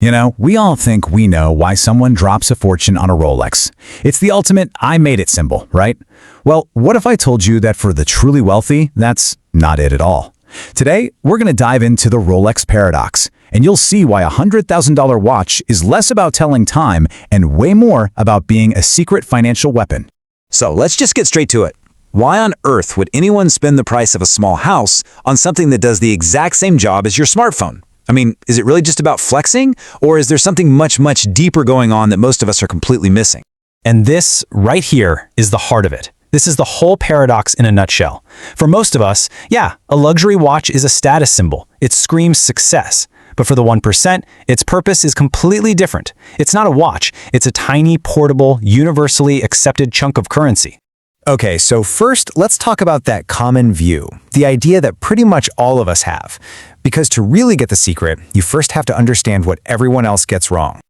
You know, we all think we know why someone drops a fortune on a Rolex. It's the ultimate "I made it" symbol, right? Well, what if I told you that for the truly wealthy, that's not it at all? Today, we're going to dive into the Rolex Paradox, and you'll see why a $100,000 watch is less about telling time and way more about being a secret financial weapon. So let's just get straight to it. Why on earth would anyone spend the price of a small house on something that does the exact same job as your smartphone? I mean, is it really just about flexing, or is there something much, much deeper going on that most of us are completely missing? And this right here is the heart of it. This is the whole paradox in a nutshell. For most of us, yeah, a luxury watch is a status symbol. It screams success. But for the 1%, its purpose is completely different. It's not a watch. It's a tiny, portable, universally accepted chunk of currency. Okay, so first, let's talk about that common view, the idea that pretty much all of us have. Because to really get the secret, you first have to understand what everyone else gets wrong.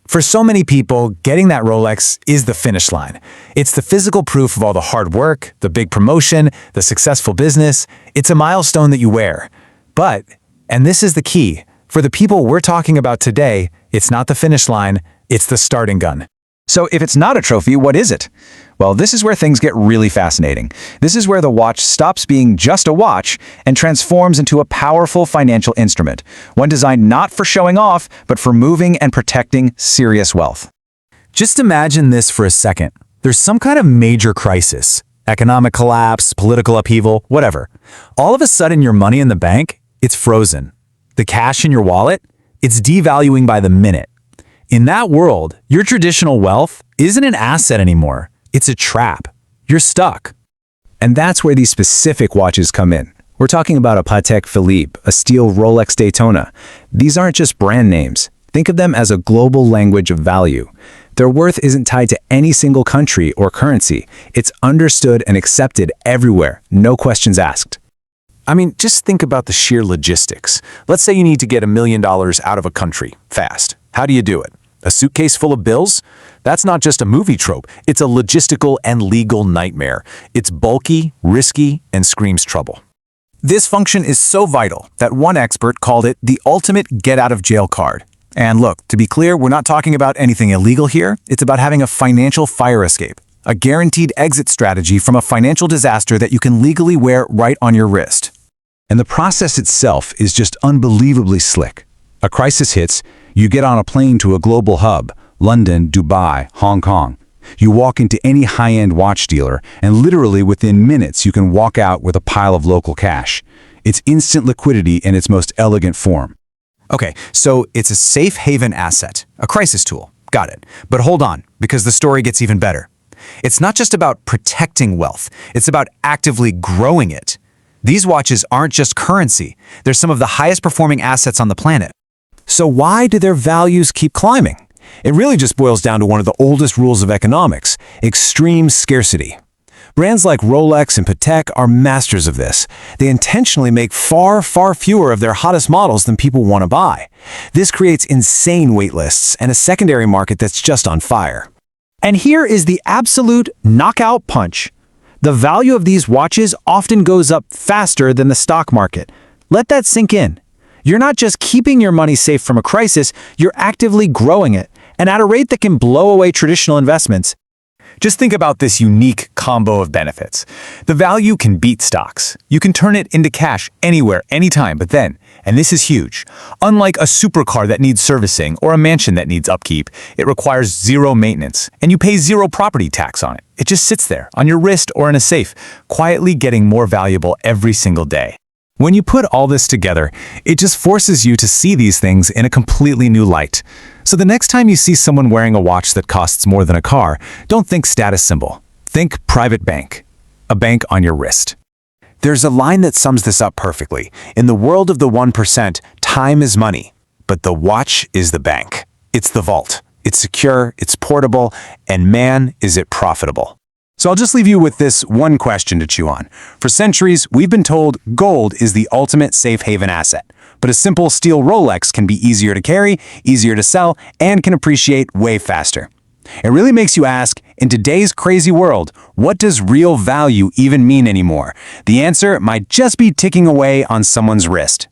For so many people, getting that Rolex is the finish line. It's the physical proof of all the hard work, the big promotion, the successful business. It's a milestone that you wear. But, and this is the key, for the people we're talking about today, it's not the finish line, it's the starting gun. So if it's not a trophy, what is it? Well, this is where things get really fascinating. This is where the watch stops being just a watch and transforms into a powerful financial instrument, one designed not for showing off, but for moving and protecting serious wealth. Just imagine this for a second. There's some kind of major crisis, economic collapse, political upheaval, whatever. All of a sudden, your money in the bank, it's frozen. The cash in your wallet, it's devaluing by the minute. In that world, your traditional wealth isn't an asset anymore. It's a trap. You're stuck. And that's where these specific watches come in. We're talking about a Patek Philippe, a steel Rolex Daytona. These aren't just brand names. Think of them as a global language of value. Their worth isn't tied to any single country or currency. It's understood and accepted everywhere, no questions asked. I mean, just think about the sheer logistics. Let's say you need to get $1 million out of a country fast. How do you do it? A suitcase full of bills? That's not just a movie trope. It's a logistical and legal nightmare. It's bulky, risky, and screams trouble. This function is so vital that one expert called it the ultimate get-out-of-jail card. And look, to be clear, we're not talking about anything illegal here. It's about having a financial fire escape, a guaranteed exit strategy from a financial disaster that you can legally wear right on your wrist. And the process itself is just unbelievably slick. A crisis hits, you get on a plane to a global hub, London, Dubai, Hong Kong. You walk into any high-end watch dealer, and literally within minutes you can walk out with a pile of local cash. It's instant liquidity in its most elegant form. Okay, so it's a safe haven asset, a crisis tool. Got it. But hold on, because the story gets even better. It's not just about protecting wealth. It's about actively growing it. These watches aren't just currency. They're some of the highest performing assets on the planet. So why do their values keep climbing? It really just boils down to one of the oldest rules of economics, extreme scarcity. Brands like Rolex and Patek are masters of this. They intentionally make far, far fewer of their hottest models than people want to buy. This creates insane waitlists and a secondary market that's just on fire. And here is the absolute knockout punch. The value of these watches often goes up faster than the stock market. Let that sink in. You're not just keeping your money safe from a crisis, you're actively growing it, and at a rate that can blow away traditional investments. Just think about this unique combo of benefits. The value can beat stocks. You can turn it into cash anywhere, anytime, but then, and this is huge, unlike a supercar that needs servicing or a mansion that needs upkeep, it requires zero maintenance, and you pay zero property tax on it. It just sits there, on your wrist or in a safe, quietly getting more valuable every single day. When you put all this together, it just forces you to see these things in a completely new light. So the next time you see someone wearing a watch that costs more than a car, don't think status symbol. Think private bank. A bank on your wrist. There's a line that sums this up perfectly. In the world of the 1%, time is money, but the watch is the bank. It's the vault. It's secure, it's portable, and man, is it profitable. So I'll just leave you with this one question to chew on. For centuries, we've been told gold is the ultimate safe haven asset. But a simple steel Rolex can be easier to carry, easier to sell, and can appreciate way faster. It really makes you ask, in today's crazy world, what does real value even mean anymore? The answer might just be ticking away on someone's wrist.